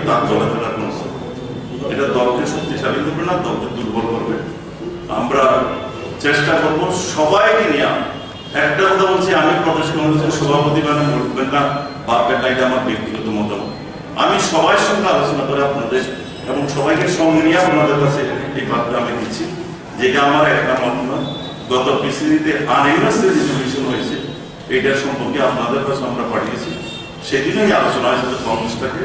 তার দলে ফেলার কোন এটা দলকে শক্তিশালী করবে না, দলকে দুর্বল করবে। আমরা চেষ্টা করব সবাইকে নিয়ে। একটা কথা বলছি, আমি প্রদেশ কংগ্রেসের সভাপতি মানে বলবেন না, ভাববেন না এটা আমার ব্যক্তিগত মতামত। আমি সবার সঙ্গে আলোচনা করে আপনাদের এবং সবাইকে সঙ্গে নিয়ে আপনাদের কাছে এই বার্তা আমি দিচ্ছি, যেটা আমার একটা মত নয়। গত পিসিবিতে আনএমএস রেজলিউশন হয়েছে, এটা সম্পর্কে আপনাদের কাছে আমরা পাঠিয়েছি। সেদিনই আলোচনা হয়েছে যে কংগ্রেসটাকে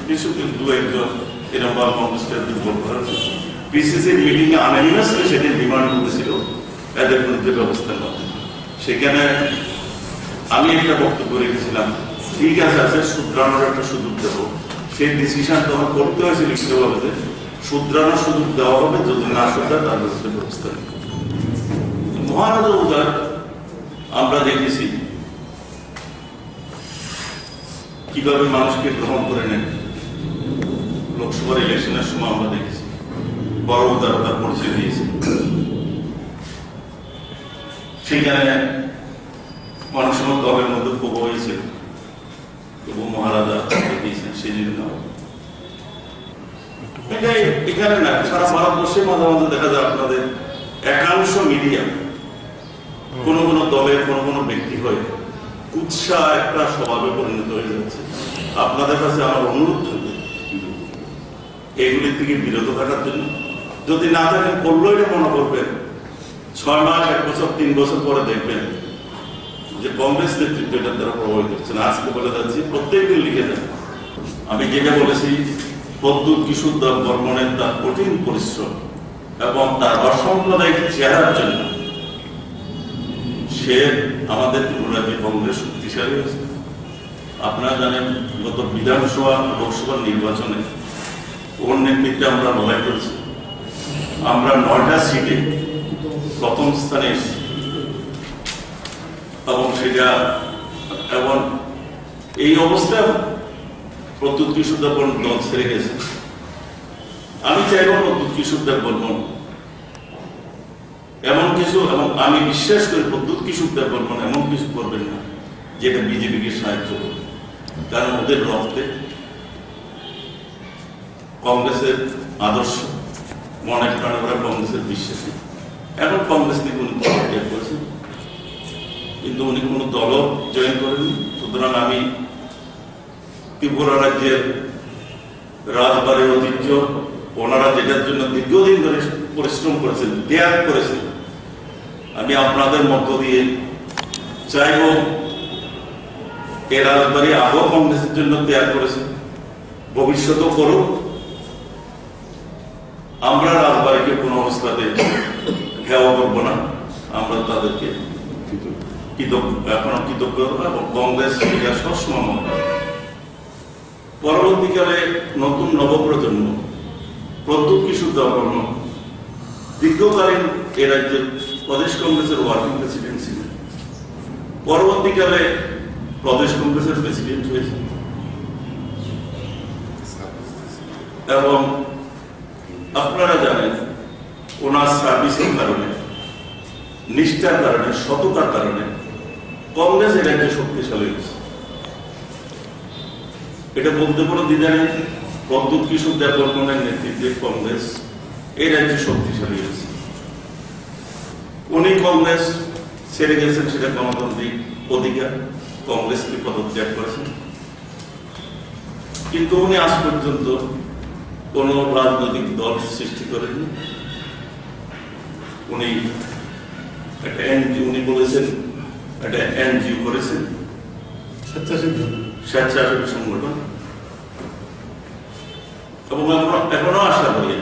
কিছু দু একজন এরকম কংগ্রেসটা দুর্বল করা হয়েছে। পিসিসির মিটিংয়ে আনএমএস সেদিন ডিমান্ড করেছিল এদের বিরুদ্ধে ব্যবস্থা নেওয়া। সেখানে আমি একটা বক্তব্য রেখেছিলাম, ঠিক আছে শুধরানোর একটা সুযোগ দেবো। সেই ডিসিশন তখন করতে হয়েছে লিখিতভাবে যে শুধরানোর সুযোগ দেওয়া হবে, যদি না শুধরা তার বিরুদ্ধে ব্যবস্থা নেব। মহারাজা উদার আমরা দেখেছি কিভাবে মানুষকে গ্রহণ করে নেন। লোকসভার ইলেকশনের সময় আমরা দেখেছি বড় উদারতার পরিচয় দিয়েছে। সেখানে অনেক সময় দলের মধ্যে ক্ষোভ হয়েছে, তবু মহারাজা দিয়েছেন। সেই জন্য এখানে না, সারা ভারতবর্ষে মাঝে মাঝে দেখা যায় আপনাদের একাংশ মিডিয়া কোন কোন দলের কোন কোন ব্যক্তি হয়ে উৎসাহ একটা স্বভাবে পরিণত হয়ে যাচ্ছে। আপনাদের কাছে আমার অনুরোধ থাকবে এগুলির থেকে বিরত থাকার জন্য। যদি না থাকেন করলেও এটা মনে করবেন 6 মাস 1 বছর 3 বছর পরে দেখবেন যে কংগ্রেস নেতৃত্ব এটার দ্বারা প্রভাবিত হচ্ছে না। আজকে বলে যাচ্ছি, প্রত্যেকদিন লিখে দেন। আমি যেটা বলেছি, প্রদ্যুৎ কিশোর বর্মনের তার কঠিন পরিশ্রম এবং তার অসাম্প্রদায়িক চেহারার জন্য সে আমাদের ত্রিপুরাকে কংগ্রেস শক্তিশালী হয়েছে। আপনারা জানেন গত বিধানসভা লোকসভা নির্বাচনে ওর নেতৃত্বে আমরা লড়াই করেছি। আমরা 9টা সিটে প্রথম স্থানে এসেছি এবং সেটা এবং এই অবস্থায় প্রদ্যুৎ কিশোর বর্মন দল ছেড়ে গেছে। আমি চাইব প্রদ্যুৎ কিশোর বর্মন এমন কিছু, এবং আমি বিশ্বাস করি প্রদ্যুৎ কিশোর বর্মন এমন কিছু করবেন না যেটা বিজেপিকে সাহায্য করবে। কারণ ওদের রক্তে কংগ্রেসের আদর্শ, মনে প্রাণে ওরা কংগ্রেসের বিশ্বাসী। এখন কংগ্রেস থেকে উনি ত্যাগ করেছেন, কিন্তু উনি কোনো দলও জয়েন করেননি। সুতরাং আমি ত্রিপুরা রাজ্যের রাজবাড়ির ঐতিহ্য, ওনারা যেটার জন্য দীর্ঘদিন ধরে পরিশ্রম করেছেন, ত্যাগ করেছেন, আমি আপনাদের মধ্য দিয়ে চাইব এ রাজবাড়ি আগেও কংগ্রেসের জন্য ত্যাগ করেছে, ভবিষ্যতেও করুক। আমরা রাজবাড়িকে কোনো অবস্থাতে হেওয়া করবো না। আমরা তাদেরকে এখনো কৃতজ্ঞ এবং কংগ্রেস সবসময় মনে হয়। পরবর্তীকালে নতুন নবপ্রজন্ম প্রদ্যুৎ কিশোর বর্মন দীর্ঘকালীন এ রাজ্যের প্রদেশ কংগ্রেসের ওয়ার্কিং প্রেসিডেন্ট ছিলেন। পরবর্তীকালে প্রদেশ কংগ্রেসের প্রেসিডেন্ট হয়েছে এবং আপনারা জানেন ওনার সার্ভিসের কারণে, নিষ্ঠার কারণে, সততার কারণে কংগ্রেস এ রাজ্যে শক্তিশালী হয়েছে। এটা বলতে কোনো দ্বিধা নেই, প্রদ্যুৎ কিশোর বর্মনের নেতৃত্বে কংগ্রেস এই রাজ্যে শক্তিশালী হয়েছে। উনি কংগ্রেস ছেড়ে গেছেন, সেটা গণতান্ত্রিক অধিকার, কংগ্রেসকে পদত্যাগ করেছেন। কিন্তু উনি আজ পর্যন্ত কোন রাজনৈতিক দল সৃষ্টি করেননি। উনি একটা এনজিও, উনি বলেছেন একটা এনজিও করেছেন, স্বেচ্ছাসেবী সংগঠন, এবং আমরা এখনো আশা করি।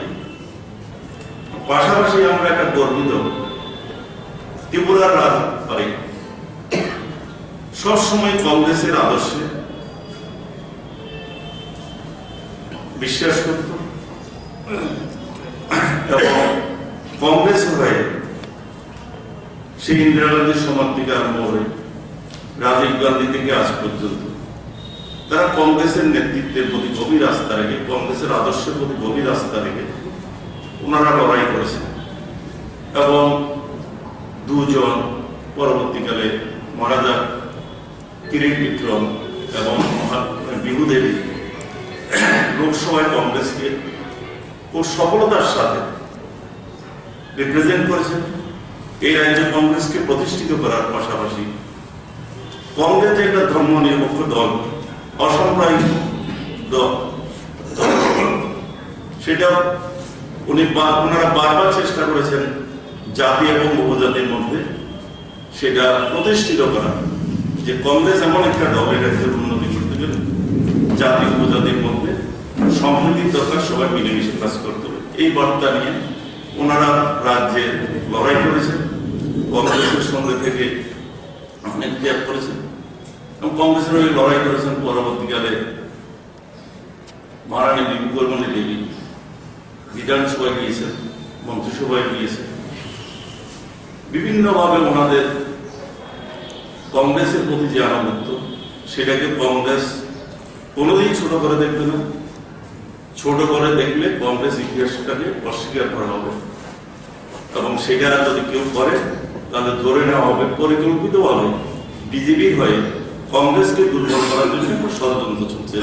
পাশাপাশি আমরা একটা গর্বিত ত্রিপুরার রাজবাড়ি সবসময় কংগ্রেসের আদর্শে বিশ্বাস করত এবং কংগ্রেস হয়ে সেই ইন্দিরা গান্ধীর সময় থেকে আরম্ভ হয়ে রাজীব গান্ধী থেকে আজ পর্যন্ত তারা কংগ্রেসের নেতৃত্বের প্রতি গভীর আস্থা রেখে, কংগ্রেসের আদর্শের প্রতি গভীর আস্থা রেখে ওনারা লড়াই করেছেন। এবং দুজন পরবর্তীকালে মহারাজা কিরিট বিক্রম এবং বিভূদেবী লোকসভায় কংগ্রেসকে খুব সফলতার সাথে রিপ্রেজেন্ট করেছেন। এই রাজ্যে কংগ্রেসকে প্রতিষ্ঠিত করার পাশাপাশি কংগ্রেস একটা ধর্মনিরপেক্ষ দল, অসাম্প্রদায়িক দল, সেটা ওনারা বারবার চেষ্টা করেছেন জাতি এবং উপজাতির মধ্যে সেটা প্রতিষ্ঠিত করা, যে কংগ্রেস এমন একটা দল এই রাজ্যের উন্নতি করতে গেলে জাতি উপজাতির মধ্যে সম্প্রীতির দরকার, সবাই মিলেমিশে কাজ করতে হবে। এই বার্তা নিয়ে ওনারা রাজ্যে লড়াই করেছেন, কংগ্রেসের সঙ্গে থেকে অনেক ত্যাগ করেছেন এবং কংগ্রেসের ওই লড়াই করেছেন। পরবর্তীকালে মহারানী বিপুলমণি দেবী বিধানসভায় গিয়েছেন, মন্ত্রিসভায় গিয়েছেন, বিভিন্নভাবে ওনাদের কংগ্রেসের প্রতি যে আনুগত্য সেটাকে কংগ্রেস কোনোদিন ছোট করে দেখবে না। ছোট করে দেখলে কংগ্রেস ইতিহাসটাকে অস্বীকার করা হবে এবং সেটা যদি কেউ করে তাহলে ধরে নেওয়া হবে পরিকল্পিতভাবে বিজেপির হয়ে কংগ্রেসকে দুর্বল করার জন্য ষড়যন্ত্র চলছে।